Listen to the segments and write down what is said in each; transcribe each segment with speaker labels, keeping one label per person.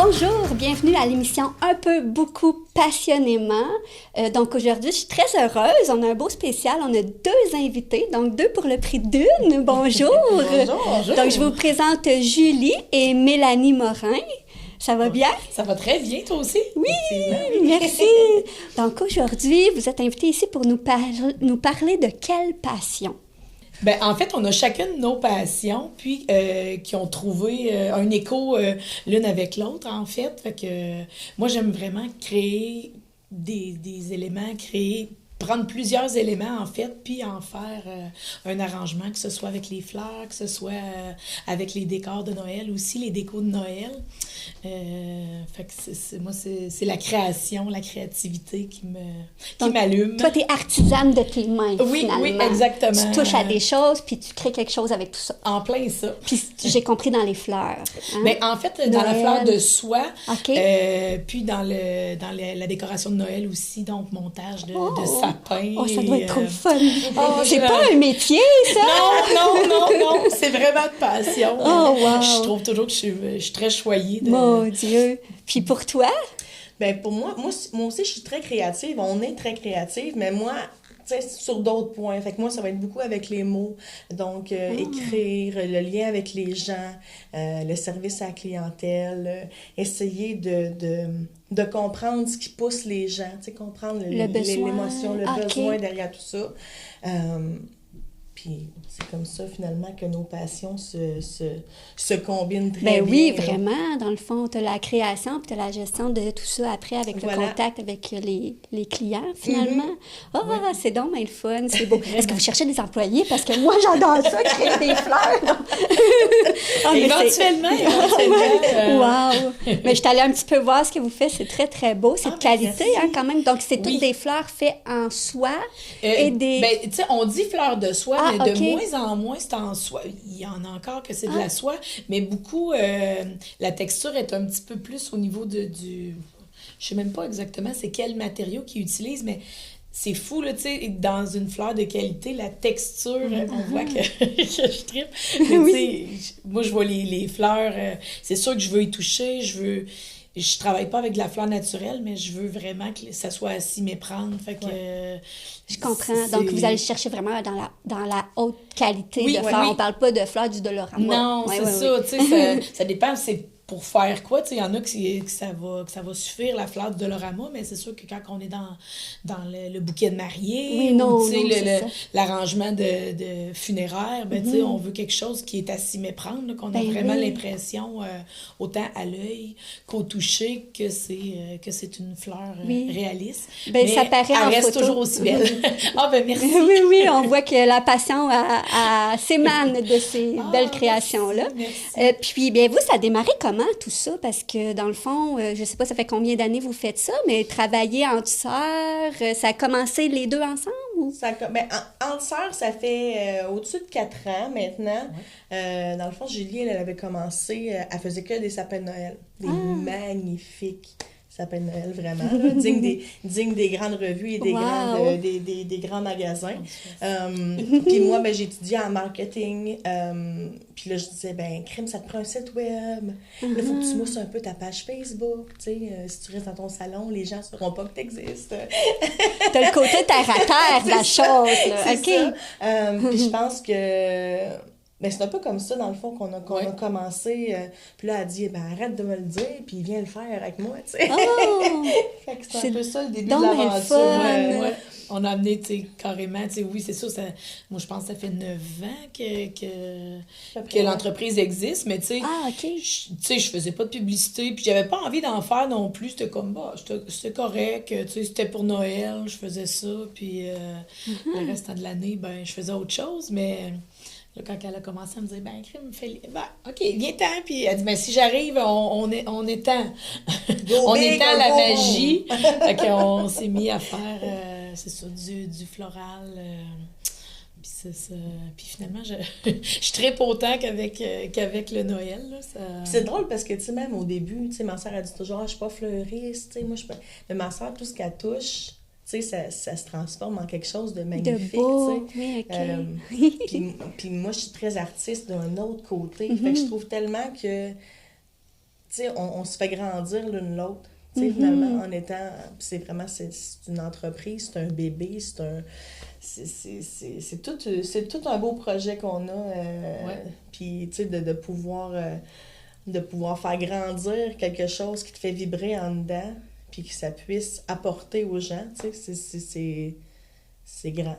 Speaker 1: Bonjour, bienvenue à l'émission Un peu, beaucoup, passionnément. Donc aujourd'hui, je suis très heureuse. On a un beau spécial. On a deux invités, donc deux pour le prix d'une. Bonjour.
Speaker 2: Bonjour.
Speaker 1: Donc je vous présente Julie et Mélanie Morin. Ça va bien?
Speaker 2: Ça va très bien, toi aussi?
Speaker 1: Oui, merci. Donc aujourd'hui, vous êtes invités ici pour nous parler de quelle passion?
Speaker 2: Ben, en fait, on a chacune nos passions, puis qui ont trouvé un écho l'une avec l'autre, en fait. Fait que moi, j'aime vraiment créer des éléments, prendre plusieurs éléments, en fait, puis en faire un arrangement, que ce soit avec les fleurs, que ce soit avec les décors de Noël, aussi les décos de Noël. Fait que moi, c'est la création, la créativité qui m'allume.
Speaker 1: Toi, tu es artisane de tes mains, finalement.
Speaker 2: Oui, exactement.
Speaker 1: Tu touches à des choses, puis tu crées quelque chose avec tout ça.
Speaker 2: En plein ça.
Speaker 1: Puis j'ai compris dans les fleurs. Hein?
Speaker 2: Bien, en fait, dans la fleur de soie, puis dans la décoration de Noël aussi, donc montage de sapin.
Speaker 1: Oh, ça doit être trop le fun. C'est pas un métier, ça?
Speaker 2: Non, c'est vraiment de passion.
Speaker 1: Oh, wow.
Speaker 2: Je trouve toujours que je suis très choyée.
Speaker 1: Mon Dieu. Puis pour toi?
Speaker 3: Bien, pour moi aussi, je suis très créative. On est très créative, mais moi, tu sais, sur d'autres points. Fait que moi, ça va être beaucoup avec les mots. Donc, écrire, le lien avec les gens, le service à la clientèle, essayer de comprendre ce qui pousse les gens, tu sais, comprendre l'émotion, le besoin derrière tout ça. Puis c'est comme ça, finalement, que nos passions se combinent très bien.
Speaker 1: Ben oui, vraiment. Dans le fond, tu as la création puis tu as la gestion de tout ça après avec le contact avec les clients, finalement. C'est donc bien le fun, c'est beau. Est-ce que vous cherchez des employés? Parce que moi, j'adore ça, créer des fleurs.
Speaker 2: Éventuellement.
Speaker 1: Wow! Mais je suis allée un petit peu voir ce que vous faites. C'est très, très beau. C'est de qualité, hein, quand même. Donc, c'est toutes des fleurs faites en soie et des...
Speaker 2: Ben, tu sais, on dit fleurs de soie, mais de moins en moins, c'est en soie. Il y en a encore que c'est de la soie, mais beaucoup, la texture est un petit peu plus au niveau du... Je sais même pas exactement c'est quel matériau qu'ils utilisent, mais c'est fou, là, tu sais, dans une fleur de qualité, la texture, on voit que je tripe. Mais tu sais, moi, je vois les fleurs, c'est sûr que je veux y toucher, je travaille pas avec de la fleur naturelle, mais je veux vraiment que ça soit à s'y méprendre. Fait que...
Speaker 1: Je comprends. Donc, vous allez chercher vraiment dans la haute qualité de fleurs. On parle pas de fleurs du Dolorama.
Speaker 2: Non, c'est ça. Tu sais, ça dépend, c'est pour faire quoi. Tu sais, il y en a que ça va suffire, la fleur du Dolorama, mais c'est sûr que quand on est dans le bouquet de mariée, l'arrangement de funéraire, ben, tu sais, on veut quelque chose qui est à s'y méprendre, là, qu'on a vraiment l'impression, autant à l'œil qu'au toucher, que c'est une fleur réaliste.
Speaker 1: Ben,
Speaker 2: mais
Speaker 1: ça paraît
Speaker 2: elle
Speaker 1: en
Speaker 2: reste
Speaker 1: photo.
Speaker 2: toujours aussi belle. Ben merci.
Speaker 1: Oui, on voit que la passion s'émane de ces belles créations-là. Puis, bien, vous, ça a démarré comment, tout ça? Parce que, dans le fond, je sais pas, ça fait combien d'années vous faites ça, mais travailler entre sœurs, ça a commencé les deux ensemble? Ou?
Speaker 3: Entre sœurs, ça fait au-dessus de 4 ans maintenant. Dans le fond, Julie, elle avait commencé, elle faisait que des sapins de Noël. Des magnifiques sapins de Noël, vraiment, là, digne des grandes revues et des grands magasins. Puis moi, ben, j'ai étudié en marketing. Puis là, je disais, ben, crème, ça te prend un site web. Là, il faut que tu mousses un peu ta page Facebook. Tu sais, si tu restes dans ton salon, les gens ne sauront pas que tu existes.
Speaker 1: T'as le côté terre-à-terre de la chose, là.
Speaker 3: OK. Puis je pense que... Mais c'est un peu comme ça, dans le fond, qu'on a commencé. Puis là, elle a dit, ben, arrête de me le dire, puis viens le faire avec moi, tu sais. Fait que c'est un peu ça, le début de l'aventure.
Speaker 2: On a amené, tu sais, carrément, tu sais, oui, c'est sûr, moi, je pense que ça fait 9 ans que l'entreprise existe, mais tu sais, je faisais pas de publicité, puis j'avais pas envie d'en faire non plus. C'était comme, c'était correct, tu sais, c'était pour Noël, je faisais ça, puis le restant de l'année, ben, je faisais autre chose, mais... Là, quand elle a commencé à me dire, ben, crème, OK, viens-ten. Puis elle dit, ben, si j'arrive, on étend. On étend la magie. Fait qu'on s'est mis à faire, c'est ça, du floral. Puis finalement, je trippe autant qu'avec le Noël. Là, ça...
Speaker 3: C'est drôle parce que, tu sais, même au début, tu sais, ma soeur a dit toujours, je suis pas fleuriste, tu sais, moi, mais ma soeur, tout ce qu'elle touche, tu sais, ça se transforme en quelque chose de magnifique.
Speaker 1: De beau,
Speaker 3: tu sais.
Speaker 1: oui,
Speaker 3: OK. Puis moi, je suis très artiste d'un autre côté. Fait que je trouve tellement que tu sais, on se fait grandir l'une l'autre. Tu sais, finalement, en étant... C'est une entreprise, c'est un bébé, c'est tout un beau projet qu'on a. Puis, tu sais, de pouvoir faire grandir quelque chose qui te fait vibrer en dedans, puis que ça puisse apporter aux gens, tu sais, c'est grand.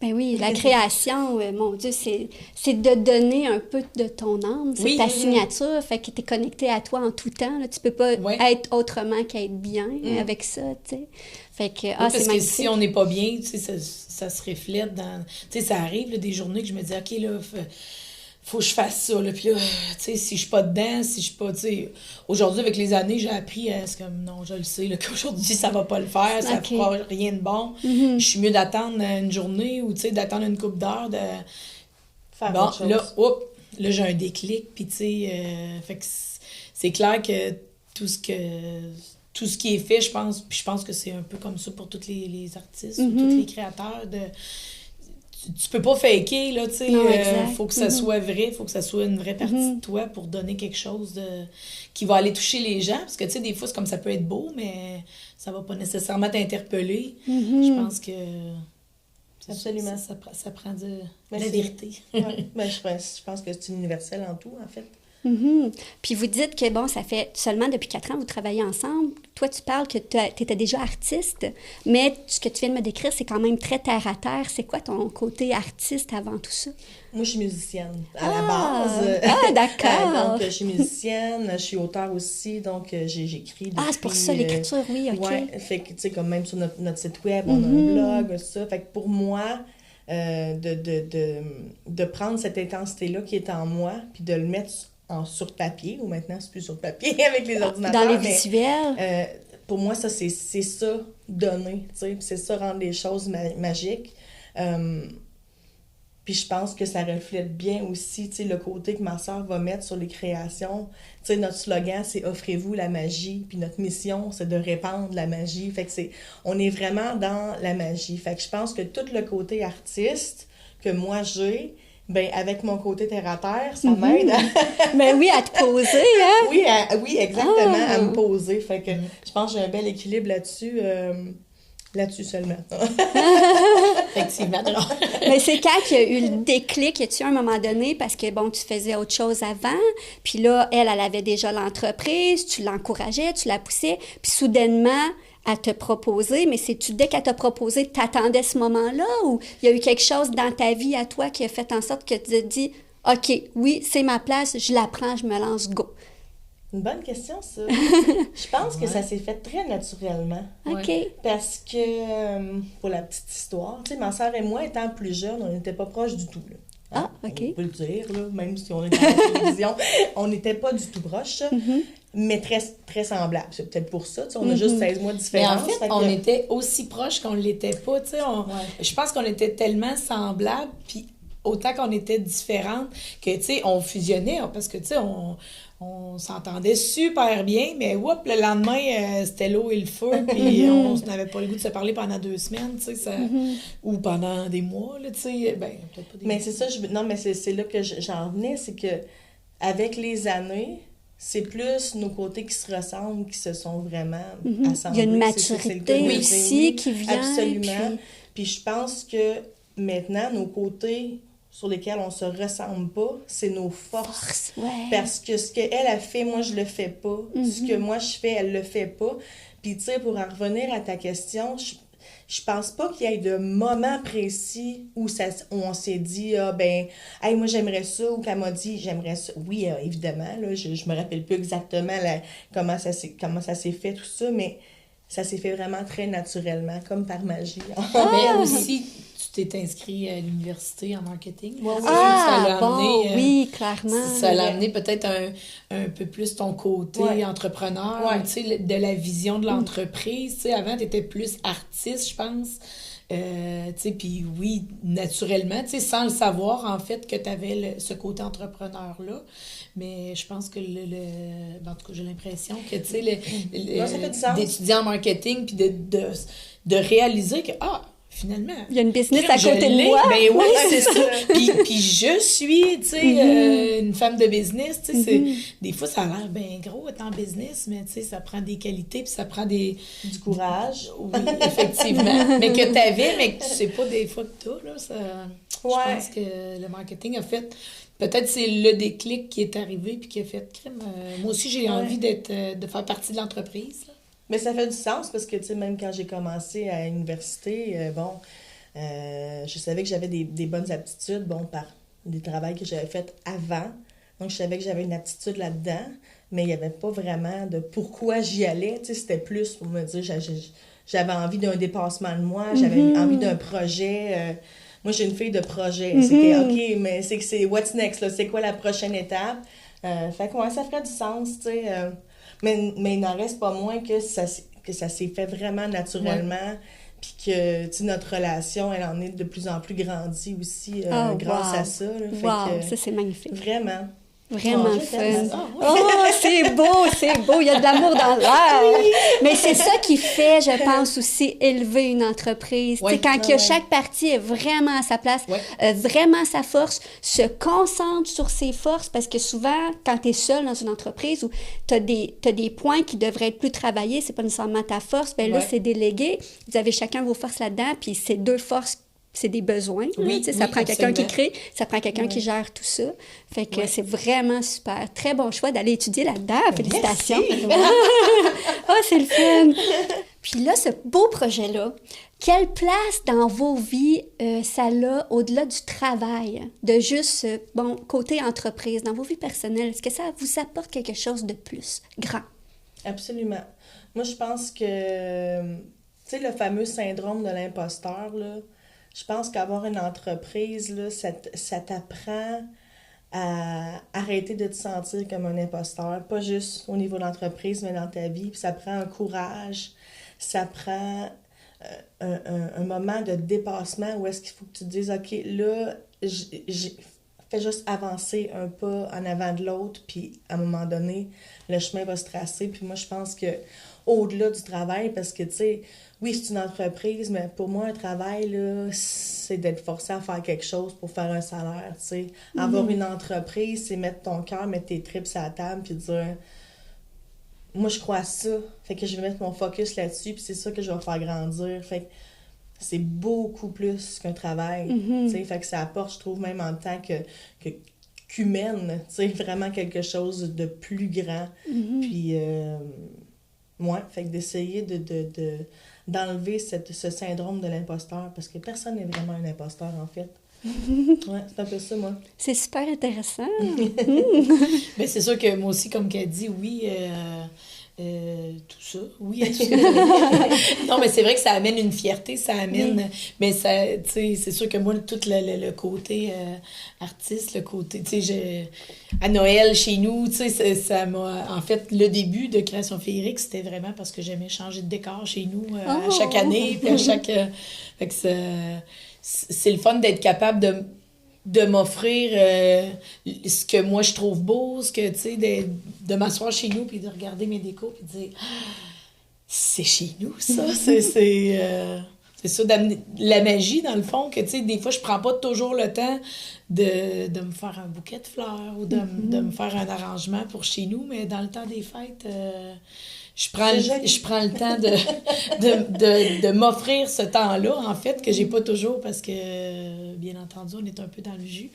Speaker 1: Ben oui, la création, mon Dieu, c'est de donner un peu de ton âme. C'est ta signature, fait que tu es connecté à toi en tout temps. Là. Tu peux pas être autrement qu'être bien avec ça, tu sais. Fait que, c'est
Speaker 2: parce
Speaker 1: magnifique.
Speaker 2: que si on n'est pas bien, tu sais, ça se reflète dans... Tu sais, ça arrive, là, des journées que je me dis, OK, là... faut que je fasse ça, là. Puis là, tu sais, si je suis pas dedans, si je suis pas, tu sais... Aujourd'hui, avec les années, j'ai appris à... C'est comme, non, je le sais, là, qu'aujourd'hui, ça va pas le faire, ça fera rien de bon. Je suis mieux d'attendre une journée ou, tu sais, d'attendre une couple d'heures, de...
Speaker 3: Faire autre chose.
Speaker 2: Là, j'ai un déclic, puis tu sais... fait que c'est clair que tout ce qui est fait, je pense que c'est un peu comme ça pour tous les artistes, ou tous les créateurs, tu peux pas faker, là, tu sais. Faut que ça soit vrai, faut que ça soit une vraie partie de toi pour donner quelque chose qui va aller toucher les gens. Parce que, tu sais, des fois, c'est comme ça peut être beau, mais ça va pas nécessairement t'interpeller. Je pense que...
Speaker 3: Absolument.
Speaker 2: Ça prend de la vérité.
Speaker 3: Ben, je pense que c'est universel en tout, en fait.
Speaker 1: Puis vous dites que, bon, ça fait seulement depuis 4 ans vous travaillez ensemble. Toi, tu parles que tu étais déjà artiste, mais ce que tu viens de me décrire, c'est quand même très terre-à-terre. C'est quoi ton côté artiste avant tout ça?
Speaker 3: Moi, je suis musicienne à la base.
Speaker 1: Ah, d'accord.
Speaker 3: Donc, je suis musicienne, je suis auteure aussi, donc j'écris depuis...
Speaker 1: Ah, c'est pour ça, l'écriture, oui, OK.
Speaker 3: Ouais, fait que, tu sais, comme même sur notre site web, on a un blog, ça. Fait que pour moi... de prendre cette intensité-là qui est en moi, puis de le mettre sur papier, ou maintenant c'est plus sur papier avec les ordinateurs.
Speaker 1: Dans les visuels.
Speaker 3: Pour moi, ça, c'est ça, donner, tu sais, c'est ça, rendre les choses magiques. Puis je pense que ça reflète bien aussi, tu sais, le côté que ma sœur va mettre sur les créations. Tu sais, notre slogan, c'est « Offrez-vous la magie », puis notre mission, c'est de répandre la magie. Fait que on est vraiment dans la magie. Fait que je pense que tout le côté artiste que moi j'ai, ben avec mon côté terre-à-terre, ça m'aide à...
Speaker 1: Ben oui, à te poser, hein?
Speaker 3: Oui, exactement, à me poser. Fait que je pense que j'ai un bel équilibre là-dessus. Là-dessus seulement.
Speaker 2: Effectivement.
Speaker 1: Mais c'est quand qu'il y a eu le déclic, y a-tu un moment donné, parce que, bon, tu faisais autre chose avant, puis là, elle avait déjà l'entreprise, tu l'encourageais, tu la poussais, puis soudainement, elle te proposé, mais c'est-tu dès qu'elle t'a proposé, t'attendais ce moment-là, ou il y a eu quelque chose dans ta vie à toi qui a fait en sorte que tu te dis, OK, oui, c'est ma place, je la prends, je me lance, go.
Speaker 3: Une bonne question, ça. Je pense que ça s'est fait très naturellement.
Speaker 1: OK.
Speaker 3: Parce que, pour la petite histoire, tu sais, ma sœur et moi, étant plus jeunes, on n'était pas proches du tout, là.
Speaker 1: Ah, OK.
Speaker 3: On peut le dire, là, même si on était à la télévision, on n'était pas du tout proches, mais très, très semblables. C'est peut-être pour ça, tu sais, on a juste 16 mois de différence.
Speaker 2: Mais en fait, on était aussi proches qu'on ne l'était pas, tu sais. Je pense qu'on était tellement semblables, puis autant qu'on était différentes, que, tu sais, on fusionnait, parce que, tu sais, on s'entendait super bien, mais le lendemain, c'était l'eau et le feu, puis on n'avait pas le goût de se parler pendant 2 semaines, tu sais, ou pendant des mois, là, tu sais, ben, peut-être pas des mois.
Speaker 3: Mais c'est ça, non, mais c'est là que j'en venais, c'est que avec les années, c'est plus nos côtés qui se ressemblent, qui se sont vraiment assemblés.
Speaker 1: Il y a une maturité aussi qui vient.
Speaker 3: Absolument. Puis je pense que maintenant, nos côtés sur lesquels on se ressemble pas, c'est nos forces. Parce que ce qu'elle a fait, moi, je le fais pas. Ce que moi, je fais, elle le fait pas. Puis, tu sais, pour en revenir à ta question, je pense pas qu'il y ait de moment précis où on s'est dit, hey, moi, j'aimerais ça, ou qu'elle m'a dit, j'aimerais ça. Oui, évidemment, là, je me rappelle plus exactement comment ça s'est fait, tout ça, mais ça s'est fait vraiment très naturellement, comme par magie.
Speaker 2: Mais aussi, tu t'es inscrit à l'université en marketing.
Speaker 1: Oui, ça l'a amené, oui, clairement.
Speaker 2: Ça l'a amené peut-être un peu plus ton côté entrepreneur, tu sais, de la vision de l'entreprise. Tu sais, avant, tu étais plus artiste, je pense. Tu sais, puis oui, naturellement, tu sais, sans le savoir, en fait, que tu avais ce côté entrepreneur-là. Mais je pense que en tout cas, j'ai l'impression que, tu sais, d'étudier en marketing, puis de réaliser que, finalement...
Speaker 1: Il y a une business à
Speaker 2: je
Speaker 1: côté de
Speaker 2: l'ai.
Speaker 1: moi.
Speaker 2: Ben oui, c'est ça. Puis je suis, tu sais, une femme de business, tu sais, des fois, ça a l'air bien gros être en business, mais tu sais, ça prend des qualités, puis ça prend du
Speaker 3: courage.
Speaker 2: Oui, effectivement. Mais que t'avais, mais que tu sais pas des fois que t'as, là, ça... Je pense que le marketing a fait... Peut-être c'est le déclic qui est arrivé puis qui a fait crime. Moi aussi, j'ai envie de faire partie de l'entreprise. Là.
Speaker 3: Mais ça fait du sens parce que, tu sais, même quand j'ai commencé à l'université, je savais que j'avais des bonnes aptitudes, par des travaux que j'avais faits avant. Donc, je savais que j'avais une aptitude là-dedans, mais il n'y avait pas vraiment de pourquoi j'y allais. Tu sais, c'était plus pour me dire, j'avais envie d'un dépassement de moi, j'avais envie d'un projet. Moi, j'ai une fille de projet. C'était OK, mais c'est what's next, là? C'est quoi la prochaine étape? Fait que, ça ferait du sens, tu sais. Mais il n'en reste pas moins que ça s'est fait vraiment naturellement. Puis que, tu sais, notre relation, elle en est de plus en plus grandie aussi grâce à ça. Là. Fait que,
Speaker 1: ça, c'est magnifique.
Speaker 3: Vraiment.
Speaker 1: Vraiment fun. C'est beau, il y a de l'amour dans l'air. Oui. Mais c'est ça qui fait, je pense aussi, élever une entreprise. Oui. Quand chaque partie est vraiment à sa place, vraiment à sa force, se concentre sur ses forces, parce que souvent, quand tu es seul dans une entreprise où tu as des points qui devraient être plus travaillés, c'est pas nécessairement ta force, bien là, c'est délégué. Vous avez chacun vos forces là-dedans, puis c'est deux forces. C'est des besoins. Ça prend quelqu'un qui crée, ça prend quelqu'un qui gère tout ça. Fait que c'est vraiment super. Très bon choix d'aller étudier là-dedans. Félicitations. C'est le fun. Puis là, ce beau projet-là, quelle place dans vos vies ça a au-delà du travail, de juste, côté entreprise, dans vos vies personnelles? Est-ce que ça vous apporte quelque chose de plus grand?
Speaker 3: Absolument. Moi, je pense que, tu sais, le fameux syndrome de l'imposteur, là, je pense qu'avoir une entreprise, là, ça t'apprend à arrêter de te sentir comme un imposteur, pas juste au niveau de l'entreprise, mais dans ta vie. Puis ça prend un courage, ça prend un moment de dépassement où est-ce qu'il faut que tu te dises, OK, là, fais juste avancer un pas en avant de l'autre, puis à un moment donné, le chemin va se tracer. Puis moi, je pense que au-delà du travail, parce que, tu sais, oui, c'est une entreprise, mais pour moi, un travail, là, c'est d'être forcé à faire quelque chose pour faire un salaire, tu sais. Avoir une entreprise, c'est mettre ton cœur, mettre tes tripes sur la table, puis dire, moi, je crois à ça, fait que je vais mettre mon focus là-dessus, puis c'est ça que je vais faire grandir. Fait que c'est beaucoup plus qu'un travail, tu sais. Fait que ça apporte, je trouve, même en tant qu'humaine, tu sais, vraiment quelque chose de plus grand. Puis, fait que d'essayer d'enlever ce syndrome de l'imposteur, parce que personne n'est vraiment un imposteur, en fait. C'est un peu ça, moi.
Speaker 1: C'est super intéressant.
Speaker 2: Mais c'est sûr que moi aussi, comme qu'elle dit, oui, tout ça, oui, tout ça. Non, mais c'est vrai que ça amène une fierté, ça amène... Mais ça, tu sais, c'est sûr que moi, tout le côté artiste, le côté, tu sais, à Noël, chez nous, tu sais, ça m'a... En fait, le début de Création Féerique, c'était vraiment parce que j'aimais changer de décor chez nous à chaque année, puis à chaque... fait que c'est le fun d'être capable de m'offrir ce que moi je trouve beau, ce que, tu sais, de m'asseoir chez nous puis de regarder mes décos puis de dire c'est chez nous, ça. C'est ça, d'amener la magie, dans le fond, que, tu sais, des fois, je prends pas toujours le temps de me faire un bouquet de fleurs ou de me faire un arrangement pour chez nous, mais dans le temps des fêtes... Je prends le temps de m'offrir ce temps-là, en fait, que j'ai pas toujours parce que, bien entendu, on est un peu dans le jus.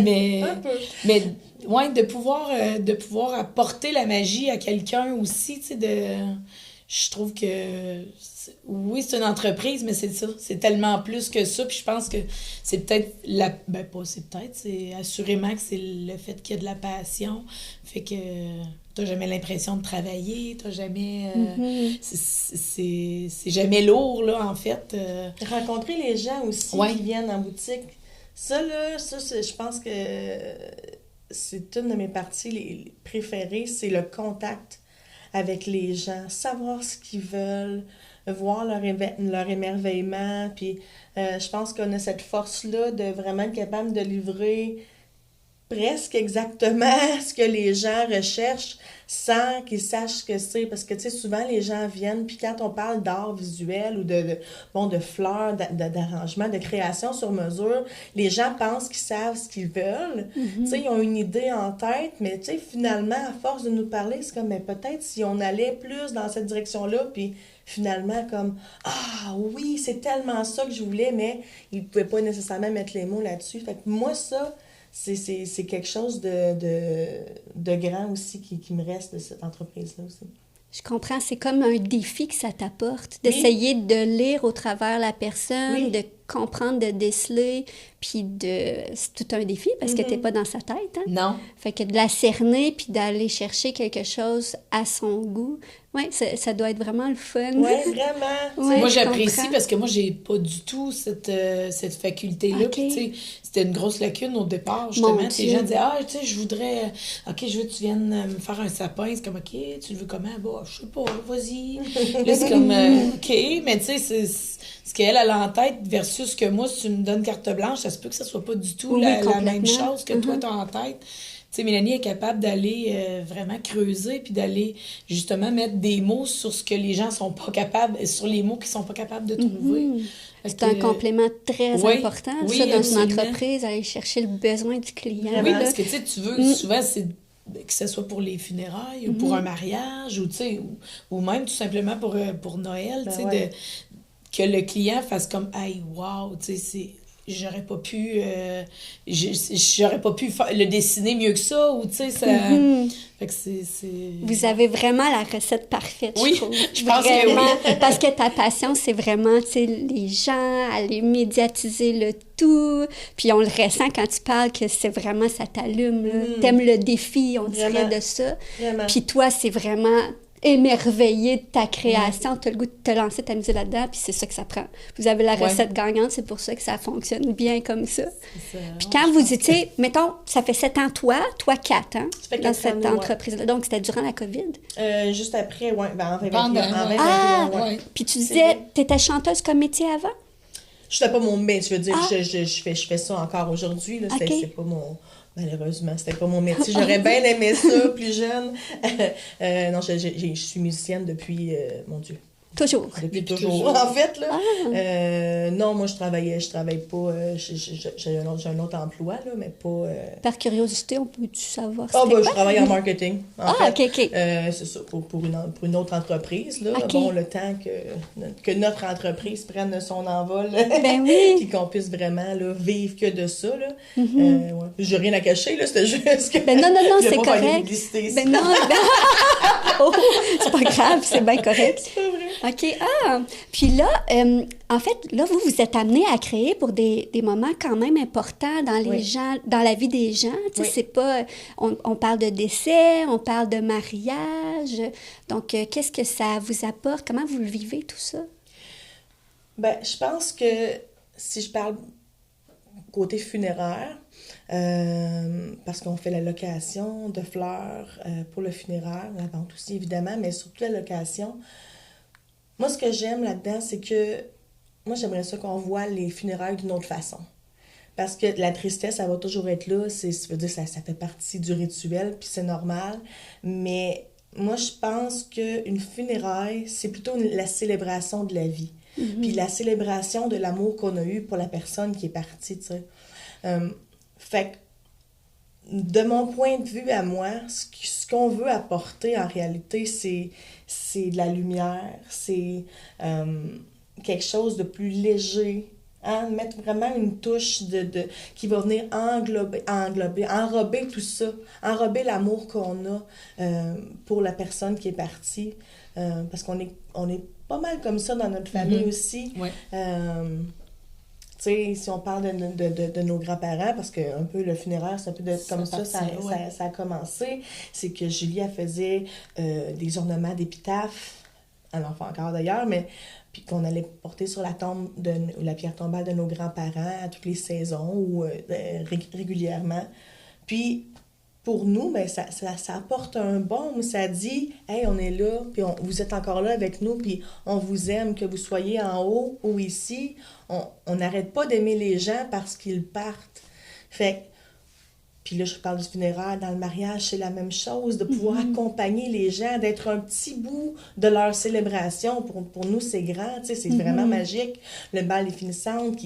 Speaker 2: mais de pouvoir apporter la magie à quelqu'un aussi, tu sais, je trouve que oui, c'est une entreprise, mais c'est ça. C'est tellement plus que ça. Puis je pense que c'est peut-être c'est assurément que c'est le fait qu'il y a de la passion. Fait que t'as jamais l'impression de travailler, t'as jamais... c'est jamais lourd, là, en fait.
Speaker 3: Rencontrer les gens aussi qui viennent en boutique. Ça, je pense que c'est une de mes parties préférées, c'est le contact avec les gens, savoir ce qu'ils veulent, voir leur émerveillement. Puis je pense qu'on a cette force-là de vraiment être capable de livrer presque exactement ce que les gens recherchent sans qu'ils sachent ce que c'est. Parce que, tu sais, souvent, les gens viennent, puis quand on parle d'art visuel ou de fleurs, d'arrangement, de création sur mesure, les gens pensent qu'ils savent ce qu'ils veulent. Tu sais, ils ont une idée en tête, mais, tu sais, finalement, à force de nous parler, c'est comme, mais peut-être si on allait plus dans cette direction-là, puis finalement, comme, ah oui, c'est tellement ça que je voulais, mais ils ne pouvaient pas nécessairement mettre les mots là-dessus. Fait que moi, ça, c'est quelque chose de grand aussi qui me reste de cette entreprise-là aussi.
Speaker 1: Je comprends, c'est comme un défi que ça t'apporte, d'essayer de lire au travers la personne, de comprendre, de déceler, puis c'est tout un défi parce que t'es pas dans sa tête, hein?
Speaker 2: Non.
Speaker 1: Fait que de la cerner puis d'aller chercher quelque chose à son goût, ça doit être vraiment le fun.
Speaker 3: Oui, vraiment.
Speaker 2: Moi, j'apprécie parce que moi, j'ai pas du tout cette faculté-là. Puis, tu sais, c'était une grosse lacune au départ, justement. Les gens disaient, tu sais, je voudrais, je veux que tu viennes me faire un sapin. C'est comme, OK, tu le veux comment? Bah, je sais pas, vas-y. Là, c'est comme, OK, mais tu sais, c'est ce qu'elle a en tête versus que moi, si tu me donnes carte blanche, ça se peut que ça soit pas du tout la même chose que toi, tu as en tête. Tu sais, Mélanie est capable d'aller vraiment creuser puis d'aller justement mettre des mots sur ce que les gens sont pas capables, sur les mots qu'ils sont pas capables de trouver.
Speaker 1: C'est un complément très important, ça, dans une entreprise, aller chercher le besoin du client.
Speaker 2: Oui, parce que tu veux, souvent, c'est que ce soit pour les funérailles ou pour un mariage ou, ou même tout simplement pour Noël, que le client fasse comme « Hey, wow! » Tu sais, j'aurais pas pu le dessiner mieux que ça, ou tu sais, ça... Fait que c'est...
Speaker 1: Vous avez vraiment la recette parfaite,
Speaker 2: je trouve. Je pense que oui.
Speaker 1: Parce que ta passion, c'est vraiment, tu sais, les gens, aller médiatiser le tout, puis on le ressent quand tu parles que c'est vraiment, ça t'allume, là. T'aimes le défi, on dirait, de ça.
Speaker 3: Vraiment.
Speaker 1: Puis toi, c'est vraiment... émerveillé de ta création, tu as le goût de te lancer, t'amuser là-dedans, puis c'est ça que ça prend. Vous avez la recette gagnante, c'est pour ça que ça fonctionne bien comme ça. Puis quand vous étiez, mettons, ça fait 7 ans toi 4 ans dans cette entreprise-là. Donc, c'était durant la COVID?
Speaker 3: Juste après, en
Speaker 1: 2021. Puis tu disais, t'étais chanteuse comme métier avant?
Speaker 3: Je sais pas mon métier, je veux dire, je fais ça encore aujourd'hui, là, c'est pas mon... Malheureusement, c'était pas mon métier. J'aurais bien aimé ça, plus jeune. Non, je suis musicienne depuis, mon Dieu.
Speaker 1: Toujours.
Speaker 3: Depuis toujours. En fait, là. Non, moi, je travaille pas. J'ai un autre emploi, là, mais pas.
Speaker 1: Par curiosité, on peut-tu savoir?
Speaker 3: Je travaille en marketing. En fait.
Speaker 1: OK.
Speaker 3: C'est ça, pour une autre entreprise, là. Bon, le temps que notre entreprise prenne son envol. Puis qu'on puisse vraiment, là, vivre que de ça, là. J'ai rien à cacher, là. C'était juste que.
Speaker 1: Non, c'est correct.
Speaker 3: Non,
Speaker 1: c'est pas grave, c'est bien correct.
Speaker 3: C'est pas vrai.
Speaker 1: OK. Puis là, en fait, là, vous êtes amenés à créer pour des moments quand même importants dans les gens, dans la vie des gens. Tu sais, c'est pas... On parle de décès, on parle de mariage. Donc, qu'est-ce que ça vous apporte? Comment vous le vivez, tout ça?
Speaker 3: Ben, je pense que si je parle côté funéraire, parce qu'on fait la location de fleurs pour le funéraire, la vente aussi, évidemment, mais surtout la location. Moi, ce que j'aime là-dedans, c'est que moi, j'aimerais ça qu'on voit les funérailles d'une autre façon. Parce que la tristesse, ça va toujours être là. Ça veut dire ça fait partie du rituel, puis c'est normal. Mais moi, je pense qu'une funéraille, c'est plutôt la célébration de la vie. Puis la célébration de l'amour qu'on a eu pour la personne qui est partie, tu sais. Fait que, de mon point de vue à moi, ce qu'on veut apporter en réalité, c'est de la lumière, c'est quelque chose de plus léger, hein? Mettre vraiment une touche qui va venir enrober tout ça, enrober l'amour qu'on a pour la personne qui est partie, parce qu'on est pas mal comme ça dans notre famille aussi.
Speaker 2: Ouais.
Speaker 3: Tu sais, si on parle de nos grands-parents, parce que un peu le funéraire, c'est un peu comme ça a commencé, c'est que Julie, elle faisait des ornements d'épitaphe, elle en fait encore d'ailleurs, mais puis qu'on allait porter sur la tombe la pierre tombale de nos grands-parents à toutes les saisons ou régulièrement. Puis pour nous, ben, ça apporte un baume. Ça dit, hey, on est là, puis vous êtes encore là avec nous, puis on vous aime, que vous soyez en haut ou ici. On n'arrête pas d'aimer les gens parce qu'ils partent. Fait Puis là, je parle du funéraire. Dans le mariage, c'est la même chose, de pouvoir accompagner les gens, d'être un petit bout de leur célébration. Pour nous, c'est grand, tu sais, c'est vraiment magique. Le bal des finissantes,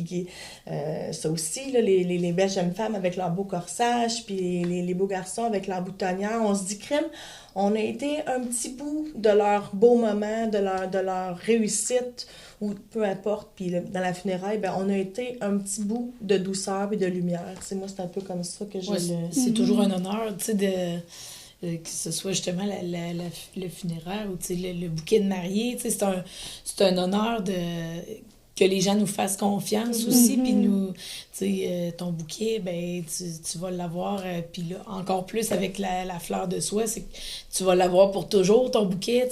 Speaker 3: ça aussi, là, les belles jeunes femmes avec leur beau corsage, puis les beaux garçons avec leur boutonnière. On se dit, crème, on a été un petit bout de leur beau moment, de leur réussite, ou peu importe. Puis dans la funéraille, ben, on a été un petit bout de douceur et de lumière. T'sais, moi, c'est un peu comme ça que je
Speaker 2: c'est toujours un honneur, tu sais, que ce soit justement le funéraire ou le bouquet de mariée. C'est un honneur que les gens nous fassent confiance aussi, puis nous, ton bouquet, ben tu vas l'avoir, puis là, encore plus avec la fleur de soie, c'est que tu vas l'avoir pour toujours, ton bouquet,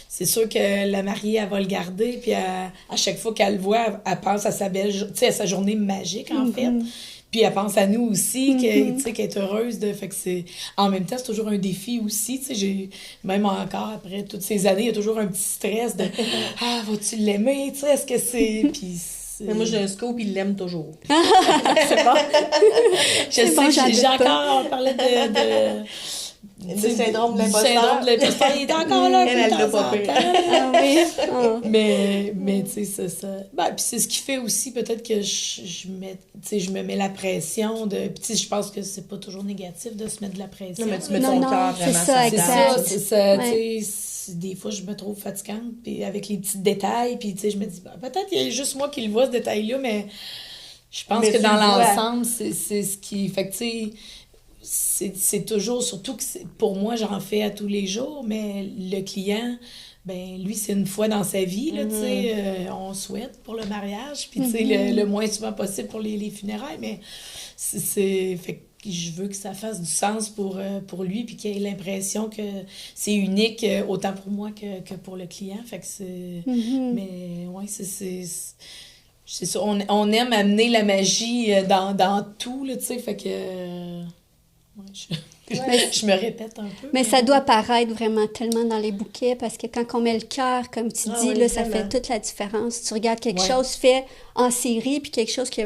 Speaker 2: c'est sûr que la mariée, elle va le garder, puis à chaque fois qu'elle le voit, elle pense à à sa journée magique, en fait. Puis elle pense à nous aussi, qu'elle est heureuse de... Fait que c'est... En même temps, c'est toujours un défi aussi, même encore, après toutes ces années, il y a toujours un petit stress de « Ah, vas-tu l'aimer? Est-ce que c'est... » Puis
Speaker 3: mais moi, j'ai un scoop, il l'aime toujours.
Speaker 2: C'est bon. J'ai encore... On parlait
Speaker 3: du syndrome de l'imposteur.
Speaker 2: Syndrome de l'imposteur, il est encore là.
Speaker 3: Elle l'a pas pire.
Speaker 1: Ah oui. Oh.
Speaker 2: Mais tu sais, c'est ça. Ben, puis c'est ce qui fait aussi peut-être que je me mets la pression de... Puis je pense que c'est pas toujours négatif de se mettre de la pression.
Speaker 3: Non, mais tu mets ton cœur vraiment.
Speaker 1: C'est ça,
Speaker 2: tu sais, des fois, je me trouve fatigante, puis avec les petits détails, puis tu sais, je me dis, peut-être qu'il y a juste moi qui le vois, ce détail-là, mais je pense que dans l'ensemble, c'est ce qui... Fait que, tu sais, c'est toujours, surtout que pour moi, j'en fais à tous les jours, mais le client, ben lui, c'est une fois dans sa vie, là, tu sais, on souhaite pour le mariage, puis tu sais, le moins souvent possible pour les funérailles, mais fait que je veux que ça fasse du sens pour lui, puis qu'il ait l'impression que c'est unique, autant pour moi que pour le client, fait que c'est... Mais, ouais, c'est ça, on aime amener la magie dans tout, là, tu sais, fait que... je me répète un peu.
Speaker 1: Mais ça doit paraître vraiment tellement dans les bouquets parce que quand on met le cœur, comme tu dis, là, ça fait toute la différence. Tu regardes quelque chose fait en série puis quelque chose qui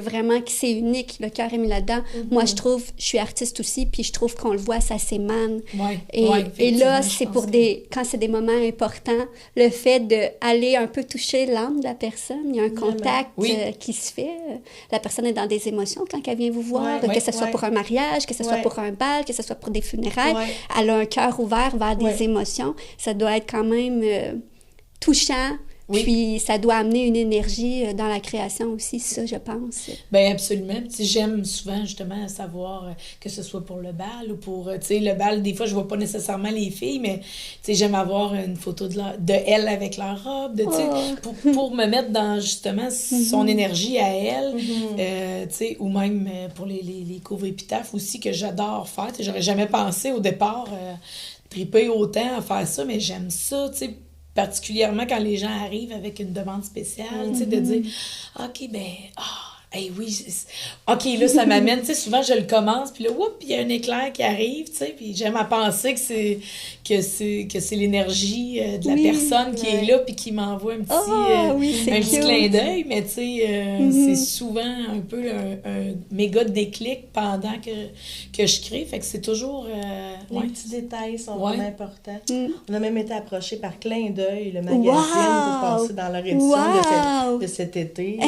Speaker 1: c'est unique, le cœur est mis là-dedans. Moi, je suis artiste aussi puis je trouve qu'on le voit, ça s'émane. Et là, c'est quand c'est des moments importants, le fait d'aller un peu toucher l'âme de la personne, il y a un contact qui se fait. La personne est dans des émotions quand elle vient vous voir, que ce soit pour un mariage, que ce soit pour un bal, que ce soit pour des funérailles. Elle a un cœur ouvert vers des émotions. Ça doit être quand même touchant. Puis ça doit amener une énergie dans la création aussi, ça, je pense.
Speaker 2: Bien, absolument. Puis, j'aime souvent, justement, savoir que ce soit pour le bal ou pour... Tu sais, le bal, des fois, je vois pas nécessairement les filles, mais tu sais, j'aime avoir une photo de elle avec leur robe, tu sais, pour me mettre dans, justement, son énergie à elle. Tu sais, ou même pour les couvres épitaphes aussi, que j'adore faire. Tu sais, j'aurais jamais pensé au départ triper autant à faire ça, mais j'aime ça, tu sais, particulièrement quand les gens arrivent avec une demande spéciale, tu sais, de dire « OK, ben, oui, OK, là, ça m'amène, tu sais, souvent, je le commence, puis là, il y a un éclair qui arrive, tu sais, puis j'aime à penser que c'est l'énergie de la personne qui est là, puis qui m'envoie un petit clin d'œil, mais tu sais, c'est souvent un peu un méga déclic pendant que je crée, fait que c'est toujours...
Speaker 3: les petits détails sont vraiment importants. On a même été approchés par Clin d'œil, le magazine, pour passer dans leur édition de cet été.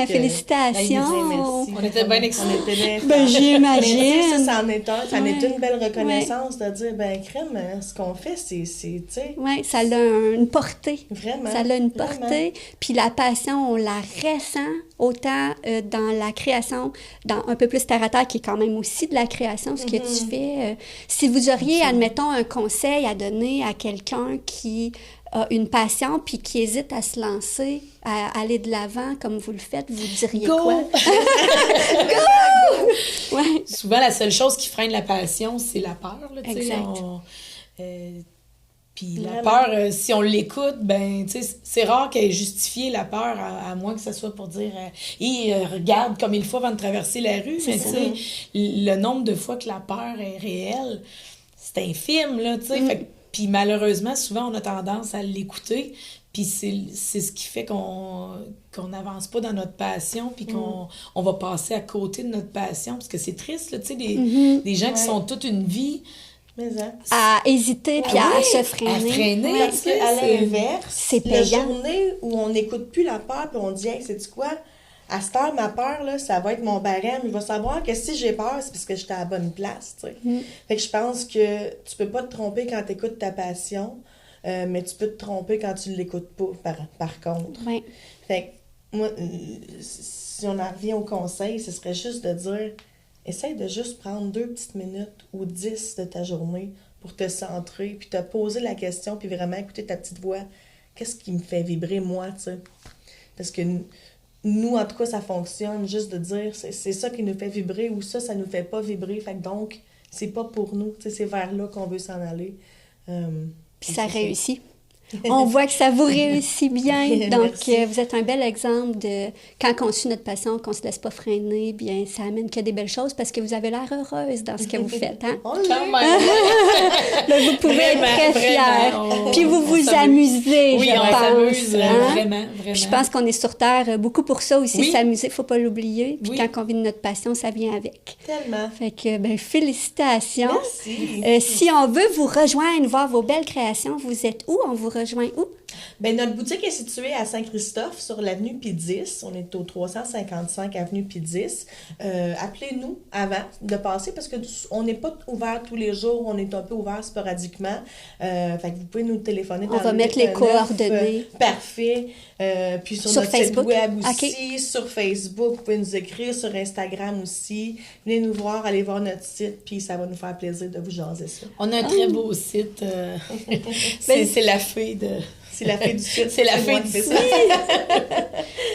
Speaker 1: Félicitations!
Speaker 3: Merci.
Speaker 2: On était bien excités.
Speaker 1: J'imagine.
Speaker 3: Ça en est une belle reconnaissance de dire, ben crème, ce qu'on fait, c'est tu sais...
Speaker 1: Oui, ça a une portée.
Speaker 3: Vraiment.
Speaker 1: Ça a une portée. Puis la passion, on la ressent autant dans la création, dans un peu plus terre à terre, qui est quand même aussi de la création, ce que tu fais. Si vous auriez, admettons, un conseil à donner à quelqu'un qui a une passion puis qui hésite à se lancer, à aller de l'avant comme vous le faites, vous diriez quoi?
Speaker 2: Go! Ouais. Souvent, la seule chose qui freine la passion, c'est la peur. Là, exact. Puis la peur, si on l'écoute, ben, tu sais, c'est rare qu'elle ait justifié la peur, à moins que ce soit pour dire regarde comme il faut avant de traverser la rue. Mais tu sais, le nombre de fois que la peur est réelle, c'est infime, là, tu sais. Puis malheureusement, souvent, on a tendance à l'écouter, puis c'est ce qui fait qu'on n'avance pas dans notre passion, puis qu'on va passer à côté de notre passion, parce que c'est triste, là, tu sais, des gens qui sont toute une vie...
Speaker 1: à hésiter puis à se freiner.
Speaker 2: À freiner,
Speaker 3: parce qu'à l'inverse,
Speaker 1: c'est
Speaker 3: la
Speaker 1: payant.
Speaker 3: journée où on n'écoute plus la peur puis on dit « Hey, sais-tu quoi? À cette heure, ma peur, là, ça va être mon barème. Il va savoir que si j'ai peur, c'est parce que j'étais à la bonne place. » tu sais. Fait que je pense que tu peux pas te tromper quand tu écoutes ta passion, mais tu peux te tromper quand tu l'écoutes pas, par contre.
Speaker 1: Ouais.
Speaker 3: Fait que moi, si on en revient au conseil, ce serait juste de dire... Essaye de juste prendre 2 petites minutes ou 10 de ta journée pour te centrer, puis te poser la question, puis vraiment écouter ta petite voix. Qu'est-ce qui me fait vibrer, moi, tu sais? Parce que nous, en tout cas, ça fonctionne juste de dire c'est ça qui nous fait vibrer ou ça nous fait pas vibrer. Fait que donc, c'est pas pour nous. Tu sais, c'est vers là qu'on veut s'en aller.
Speaker 1: Puis ça réussit. On voit que ça vous réussit bien. Donc, vous êtes un bel exemple de quand on suit notre passion, qu'on ne se laisse pas freiner, bien, ça amène que des belles choses parce que vous avez l'air heureuse dans ce que vous faites. Hein?
Speaker 2: Quand même!
Speaker 1: Là, vous pouvez être très fiers. Puis vous vous amusez,
Speaker 2: oui,
Speaker 1: je
Speaker 2: on
Speaker 1: pense.
Speaker 2: s'amuse,
Speaker 1: Hein?
Speaker 2: vraiment.
Speaker 1: Puis je pense qu'on est sur Terre beaucoup pour ça aussi, s'amuser, il ne faut pas l'oublier. Puis
Speaker 2: Oui.
Speaker 1: quand on vit de notre passion, ça vient avec.
Speaker 3: Tellement.
Speaker 1: Fait que, ben, félicitations.
Speaker 3: Merci.
Speaker 1: Si on veut vous rejoindre, voir vos belles créations, vous êtes où? On vous rejoint où?
Speaker 3: Ben, notre boutique est située à Saint-Christophe, sur l'avenue P10. On est au 355 avenue P10. Appelez-nous avant de passer parce qu'on n'est pas ouvert tous les jours. On est un peu ouvert sporadiquement. Fait que vous pouvez nous téléphoner.
Speaker 1: On va mettre les coordonnées.
Speaker 3: Parfait. Puis sur notre
Speaker 1: Facebook.
Speaker 3: site web aussi, sur Facebook. Vous pouvez nous écrire sur Instagram aussi. Venez nous voir, allez voir notre site. Puis ça va nous faire plaisir de vous jaser ça.
Speaker 2: On a un très beau site. C'est la fille de...
Speaker 3: C'est la fille du site.
Speaker 2: C'est la fille du site.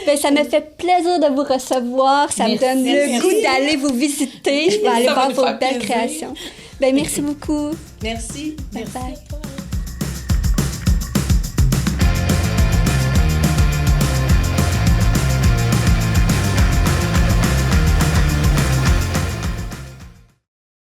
Speaker 1: Ben, ça me fait plaisir de vous recevoir. Ça me donne le goût d'aller vous visiter. Je vais aller voir vos belles créations. Ben, merci beaucoup.
Speaker 3: Merci.
Speaker 1: Bye bye.